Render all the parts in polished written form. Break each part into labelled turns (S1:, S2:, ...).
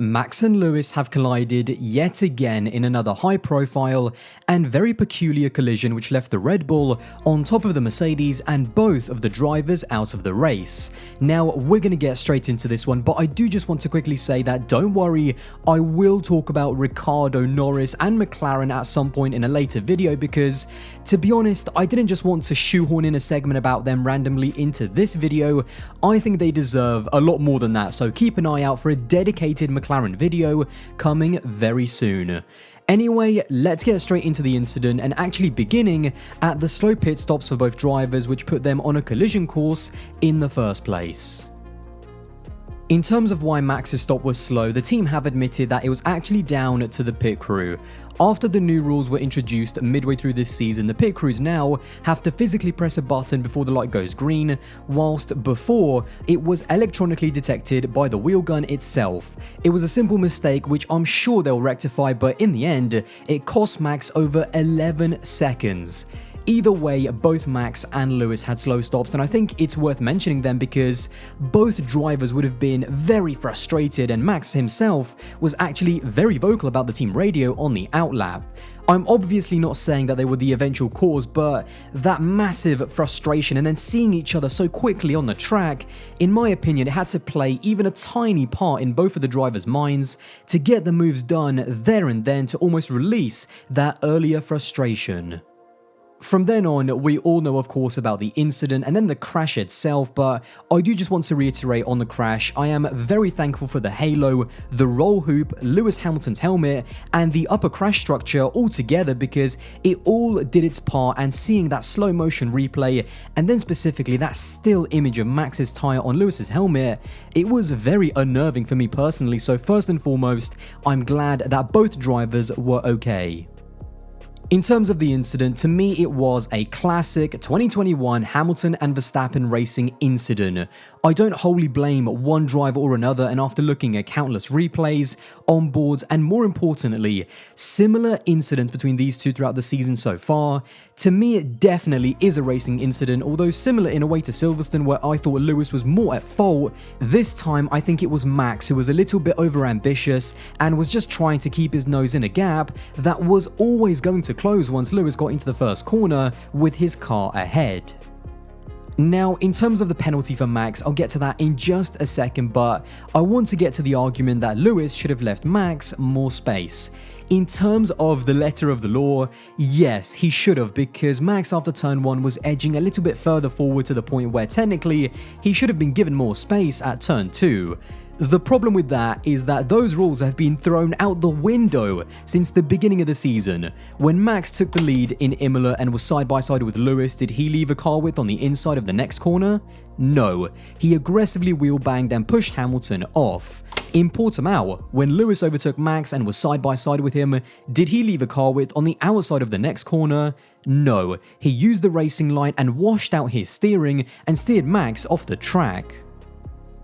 S1: Max and Lewis have collided yet again in another high-profile and very peculiar collision which left the Red Bull on top of the Mercedes and both of the drivers out of the race. Now, we're going to get straight into this one, but I do just want to quickly say that don't worry, I will talk about Ricciardo, Norris and McLaren at some point in a later video because, to be honest, I didn't just want to shoehorn in a segment about them randomly into this video. I think they deserve a lot more than that, so keep an eye out for a dedicated McLaren video coming very soon. Anyway, let's get straight into the incident and actually beginning at the slow pit stops for both drivers which put them on a collision course in the first place. In terms of why Max's stop was slow, the team have admitted that it was actually down to the pit crew. After the new rules were introduced midway through this season, the pit crews now have to physically press a button before the light goes green, whilst before it was electronically detected by the wheel gun itself. It was a simple mistake which I'm sure they'll rectify, but in the end, it cost Max over 11 seconds. Either way, both Max and Lewis had slow stops, and I think it's worth mentioning them because both drivers would have been very frustrated, and Max himself was actually very vocal about the team radio on the outlap. I'm obviously not saying that they were the eventual cause, but that massive frustration and then seeing each other so quickly on the track, in my opinion, it had to play even a tiny part in both of the drivers' minds to get the moves done there and then to almost release that earlier frustration. From then on, we all know of course about the incident and then the crash itself, but I do just want to reiterate on the crash, I am very thankful for the halo, the roll hoop, Lewis Hamilton's helmet, and the upper crash structure all together because it all did its part, and seeing that slow motion replay and then specifically that still image of Max's tyre on Lewis's helmet, it was very unnerving for me personally, so first and foremost, I'm glad that both drivers were okay. In terms of the incident, to me it was a classic 2021 Hamilton and Verstappen racing incident. I don't wholly blame one driver or another, and after looking at countless replays, onboards, and more importantly, similar incidents between these two throughout the season so far, to me it definitely is a racing incident, although similar in a way to Silverstone where I thought Lewis was more at fault. This time I think it was Max who was a little bit overambitious and was just trying to keep his nose in a gap that was always going to close once Lewis got into the first corner with his car ahead. Now, in terms of the penalty for Max, I'll get to that in just a second, but I want to get to the argument that Lewis should have left Max more space. In terms of the letter of the law, yes, he should have, because Max after turn 1 was edging a little bit further forward to the point where technically he should have been given more space at turn 2. The problem with that is that those rules have been thrown out the window since the beginning of the season. When Max took the lead in Imola and was side by side with Lewis, did he leave a car width on the inside of the next corner? No, he aggressively wheel banged and pushed Hamilton off. In Portimao, when Lewis overtook Max and was side by side with him, did he leave a car width on the outside of the next corner? No, he used the racing line and washed out his steering and steered Max off the track.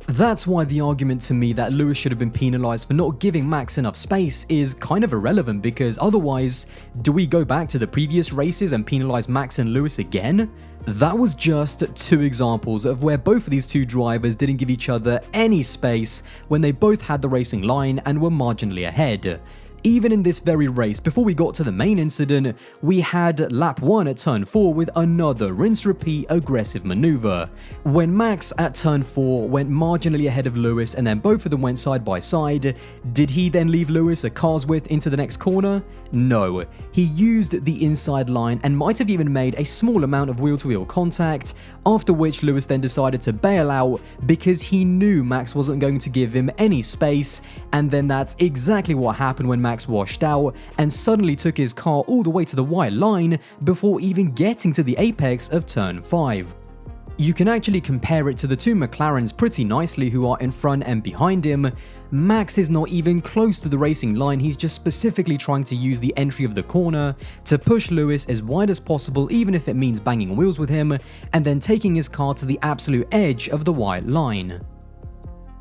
S1: That's why the argument to me that Lewis should have been penalised for not giving Max enough space is kind of irrelevant, because otherwise, do we go back to the previous races and penalise Max and Lewis again? That was just two examples of where both of these two drivers didn't give each other any space when they both had the racing line and were marginally ahead. Even in this very race, before we got to the main incident, we had lap 1 at turn 4 with another rinse-repeat aggressive manoeuvre. When Max at turn 4 went marginally ahead of Lewis and then both of them went side by side, did he then leave Lewis a car's width into the next corner? No. He used the inside line and might have even made a small amount of wheel-to-wheel contact, after which Lewis then decided to bail out because he knew Max wasn't going to give him any space, and then that's exactly what happened when Max washed out and suddenly took his car all the way to the white line before even getting to the apex of turn 5. You can actually compare it to the two McLarens pretty nicely who are in front and behind him. Max is not even close to the racing line, he's just specifically trying to use the entry of the corner to push Lewis as wide as possible, even if it means banging wheels with him, and then taking his car to the absolute edge of the white line.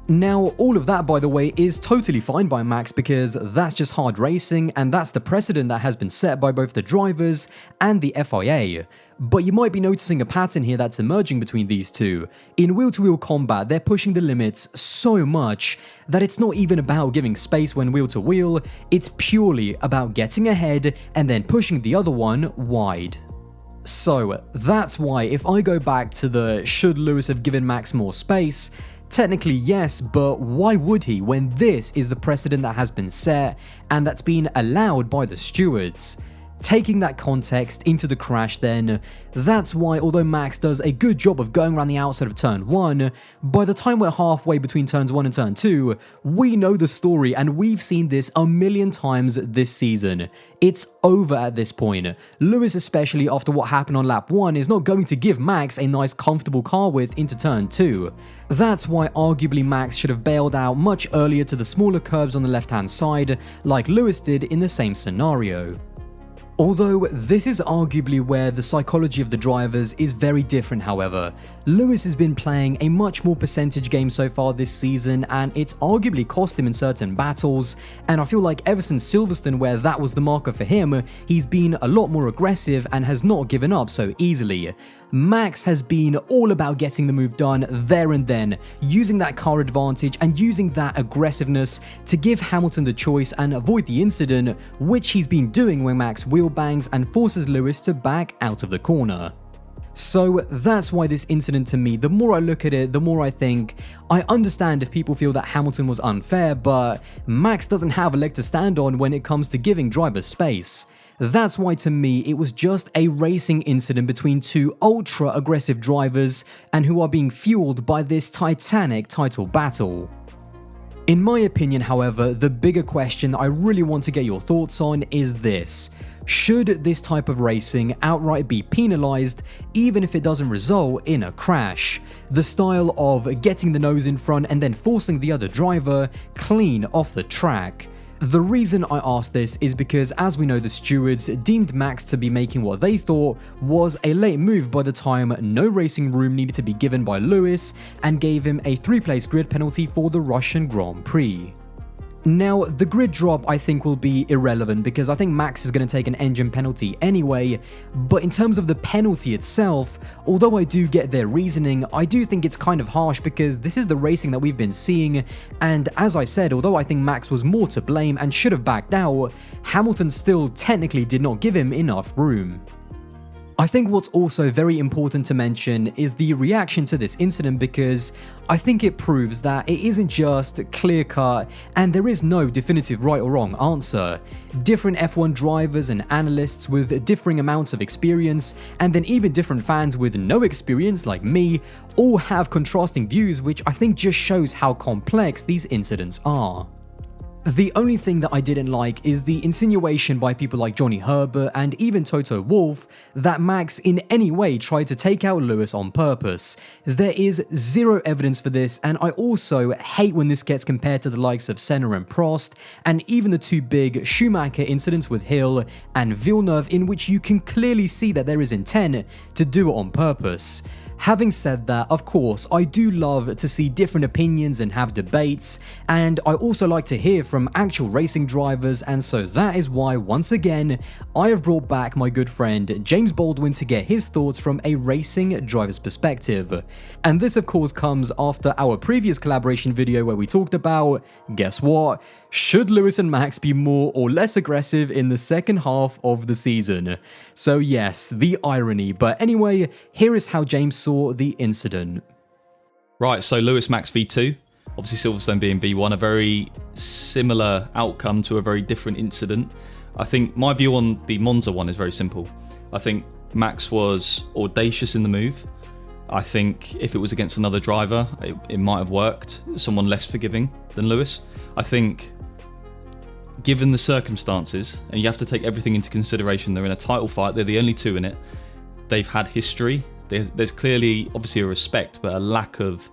S1: Now, all of that, by the way, is totally fine by Max because that's just hard racing and that's the precedent that has been set by both the drivers and the FIA. But you might be noticing a pattern here that's emerging between these two. In wheel-to-wheel combat, they're pushing the limits so much that it's not even about giving space when wheel-to-wheel, it's purely about getting ahead and then pushing the other one wide. So, that's why if I go back to the should Lewis have given Max more space, technically yes, but why would he when this is the precedent that has been set and that's been allowed by the stewards? Taking that context into the crash then, that's why although Max does a good job of going around the outside of turn 1, by the time we're halfway between turns 1 and turn 2, we know the story and we've seen this a million times this season. It's over at this point. Lewis, especially after what happened on lap 1, is not going to give Max a nice comfortable car width into turn 2. That's why arguably Max should have bailed out much earlier to the smaller curbs on the left hand side, like Lewis did in the same scenario. Although this is arguably where the psychology of the drivers is very different however. Lewis has been playing a much more percentage game so far this season and it's arguably cost him in certain battles, and I feel like ever since Silverstone where that was the marker for him, he's been a lot more aggressive and has not given up so easily. Max has been all about getting the move done there and then, using that car advantage and using that aggressiveness to give Hamilton the choice and avoid the incident, which he's been doing when Max wheel bangs and forces Lewis to back out of the corner. So that's why this incident to me, the more I look at it, the more I think, I understand if people feel that Hamilton was unfair, but Max doesn't have a leg to stand on when it comes to giving drivers space. That's why to me it was just a racing incident between two ultra aggressive drivers and who are being fueled by this titanic title battle. In my opinion however, the bigger question I really want to get your thoughts on is this. Should this type of racing outright be penalised even if it doesn't result in a crash? The style of getting the nose in front and then forcing the other driver clean off the track. The reason I ask this is because as we know the stewards deemed Max to be making what they thought was a late move by the time no racing room needed to be given by Lewis and gave him a 3-place grid penalty for the Russian Grand Prix. Now, the grid drop I think will be irrelevant because I think Max is going to take an engine penalty anyway, but in terms of the penalty itself, although I do get their reasoning, I do think it's kind of harsh because this is the racing that we've been seeing, and as I said, although I think Max was more to blame and should have backed out, Hamilton still technically did not give him enough room. I think what's also very important to mention is the reaction to this incident because I think it proves that it isn't just clear-cut and there is no definitive right or wrong answer. Different F1 drivers and analysts with differing amounts of experience, and then even different fans with no experience like me, all have contrasting views, which I think just shows how complex these incidents are. The only thing that I didn't like is the insinuation by people like Johnny Herbert and even Toto Wolff that Max in any way tried to take out Lewis on purpose. There is zero evidence for this, and I also hate when this gets compared to the likes of Senna and Prost, and even the two big Schumacher incidents with Hill and Villeneuve, in which you can clearly see that there is intent to do it on purpose. Having said that, of course, I do love to see different opinions and have debates, and I also like to hear from actual racing drivers, and so that is why, once again, I have brought back my good friend James Baldwin to get his thoughts from a racing driver's perspective. And this of course comes after our previous collaboration video where we talked about, guess what? Should Lewis and Max be more or less aggressive in the second half of the season? So yes, the irony, but anyway, here is how James saw the incident.
S2: Right, so Lewis Max V2, obviously Silverstone being V1, a very similar outcome to a very different incident. I think my view on the Monza one is very simple. I think Max was audacious in the move. I think if it was against another driver, it might have worked. Someone less forgiving than Lewis. I think given the circumstances, and you have to take everything into consideration, they're in a title fight, they're the only two in it, they've had history, there's clearly obviously a respect, but a lack of,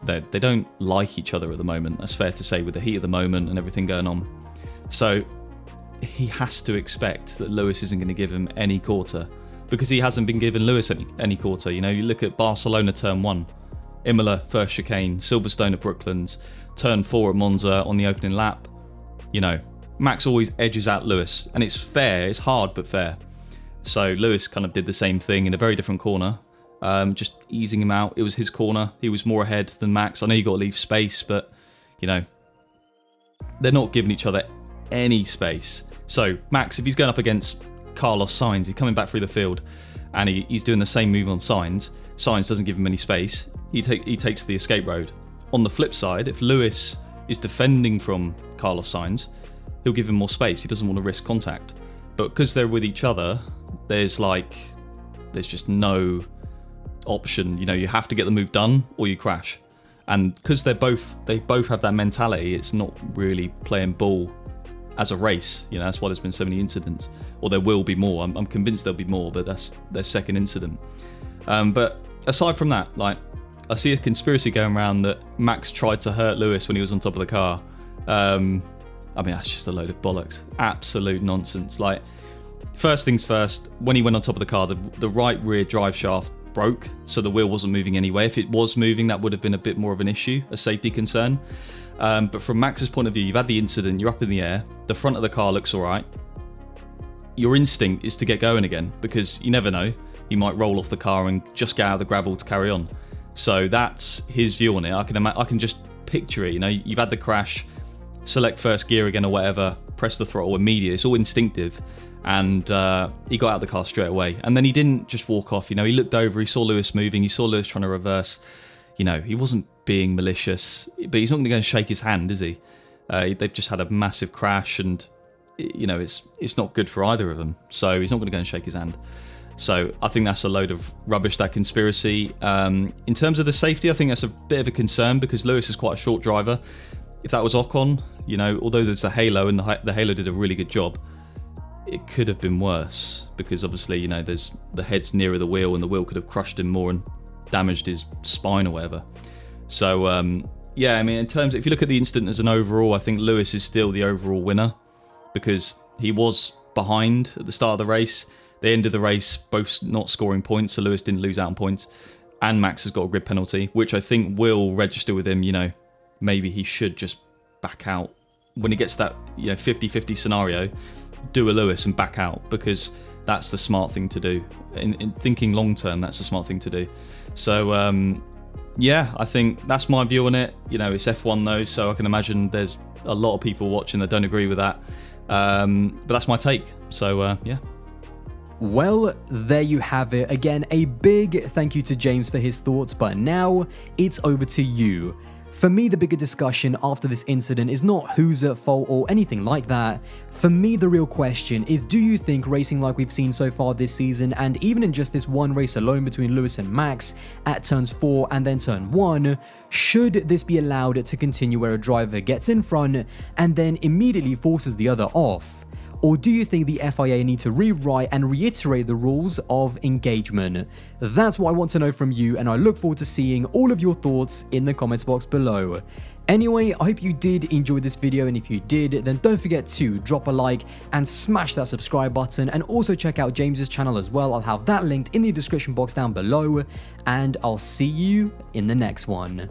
S2: they don't like each other at the moment, that's fair to say, with the heat of the moment and everything going on. So he has to expect that Lewis isn't going to give him any quarter, because he hasn't been giving Lewis any quarter. You know, you look at Barcelona turn 1, Imola, first chicane, Silverstone at Brooklands, turn 4 at Monza on the opening lap. You know, Max always edges out Lewis, and it's fair, it's hard but fair. So Lewis kind of did the same thing in a very different corner, just easing him out. It was his corner, he was more ahead than Max. I know you got to leave space, but, you know, they're not giving each other any space. So Max, if he's going up against Carlos Sainz, he's coming back through the field, and he's doing the same move on Sainz. Sainz doesn't give him any space. He takes the escape road. On the flip side, if Lewis is defending from Carlos Sainz, he'll give him more space. He doesn't want to risk contact. But because they're with each other, there's just no option. You know, you have to get the move done or you crash. And because they both have that mentality, it's not really playing ball as a race. You know, that's why there's been so many incidents. Or there will be more. I'm convinced there'll be more, but that's their second incident. But aside from that, like, I see a conspiracy going around that Max tried to hurt Lewis when he was on top of the car. I mean, that's just a load of bollocks. Absolute nonsense. Like, first things first, when he went on top of the car, the right rear drive shaft broke, so the wheel wasn't moving anyway. If it was moving, that would have been a bit more of an issue, a safety concern. But from Max's point of view, you've had the incident, you're up in the air, the front of the car looks alright. Your instinct is to get going again, because you never know, he might roll off the car and just get out of the gravel to carry on. So that's his view on it. I can just picture it. You know, you've had the crash, select first gear again or whatever, press the throttle immediately. It's all instinctive. And he got out of the car straight away. And then he didn't just walk off. You know, he looked over, he saw Lewis moving, he saw Lewis trying to reverse. You know, he wasn't being malicious, but he's not going to go and shake his hand, is he? They've just had a massive crash, and, you know, it's not good for either of them. So he's not going to go and shake his hand. So I think that's a load of rubbish, that conspiracy. In terms of the safety, I think that's a bit of a concern, because Lewis is quite a short driver. If that was Ocon, you know, although there's a halo, and the halo did a really good job, it could have been worse, because obviously, you know, there's the head's nearer the wheel, and the wheel could have crushed him more and damaged his spine or whatever. So yeah, I mean, in terms, if you look at the incident as an overall, I think Lewis is still the overall winner, because he was behind at the start of the race. They ended the race both not scoring points, so Lewis didn't lose out on points, and Max has got a grid penalty, which I think will register with him. You know, maybe he should just back out when he gets that, you know, 50-50 scenario. Do a Lewis and back out, because that's the smart thing to do. In thinking long term, that's the smart thing to do. So yeah, I think that's my view on it. You know, it's F1 though, so I can imagine there's a lot of people watching that don't agree with that. But that's my take. So yeah.
S1: Well, there you have it. Again, a big thank you to James for his thoughts, but now it's over to you. For me, the bigger discussion after this incident is not who's at fault or anything like that. For me, the real question is, do you think racing like we've seen so far this season, and even in just this one race alone between Lewis and Max at turns 4 and then turn 1, should this be allowed to continue where a driver gets in front and then immediately forces the other off? Or do you think the FIA need to rewrite and reiterate the rules of engagement? That's what I want to know from you, and I look forward to seeing all of your thoughts in the comments box below. Anyway, I hope you did enjoy this video, and if you did, then don't forget to drop a like and smash that subscribe button, and also check out James's channel as well. I'll have that linked in the description box down below, and I'll see you in the next one.